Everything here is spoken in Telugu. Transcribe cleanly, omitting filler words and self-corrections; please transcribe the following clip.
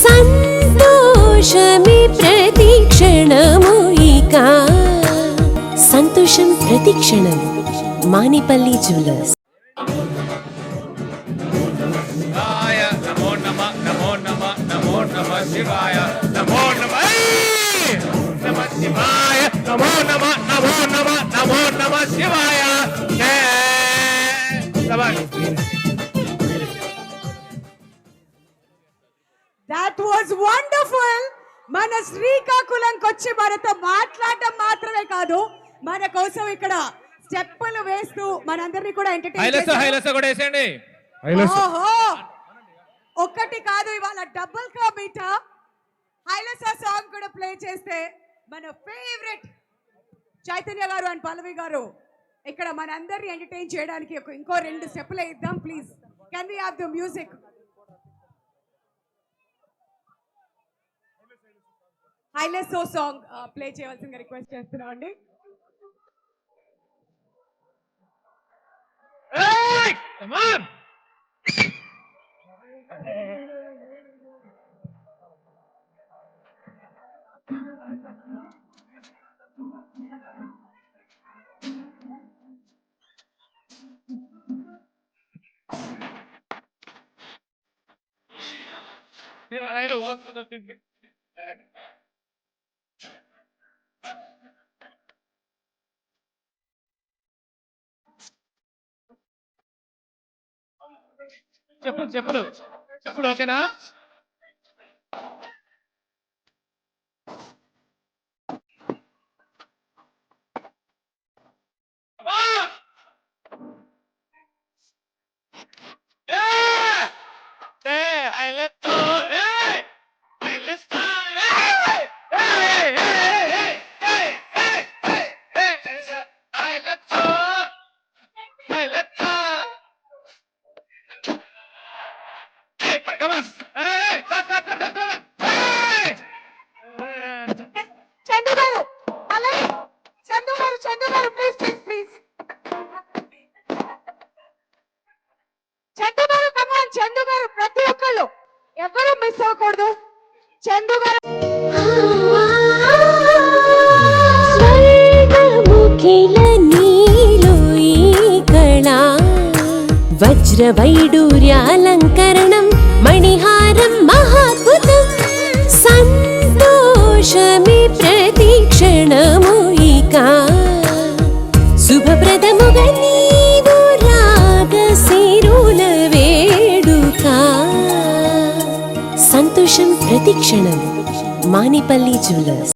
సంతోషమే ప్రతిక్షణము ఇక సంతోషం ప్రతిక్షణం మానిపల్లి జ్యువెలర్స్. నమో నమ నమో నమ నమో నమ శివాయ నమో నమ నమ శివాయ నమో నమ నమో నమ నమో నమ శివాయ. That was wonderful. మన శ్రీకాకుళంకి వచ్చి మనతో మాట్లాడటం మాత్రమే కాదు, మన కోసం ఇక్కడ స్టెప్పులు వేస్తూ మనందరినీ కూడా ఎంటర్టైన్. ఓహో, ఒక్కటి కాదు, ఇవాళ డబుల్ కా మీటా హైలసా సాంగ్ కూడా ప్లే చేస్తే మన ఫేవరెట్ చైతన్య గారు అండ్ పల్లవి గారు ఇక్కడ మనందరినీ ఎంటర్టైన్ చేయడానికి ఇంకో 2 స్టెప్పులు ఇద్దాం. Please can we have the music? హైలసో సాంగ్ ప్లే చేయవలసిందిగా రిక్వెస్ట్ చేస్తున్నాం అండి. చెప్పులు ఓకేనా? చందు గారు ప్రతి ఒక్కళ్ళు ఎవరు మిస్ అవ్వకూడదు. చందు గారు వజ్ర వైడూర్యాలంకరణం మణిహారం మహాద్భుతం సంతోషమే ప్రతిక్షణము ఇక శుభప్రదముగా నీవు రాగ సిరుల వేడుక సంతోషం ప్రతిక్షణం మానిపల్లి జ్యువెలర్స్.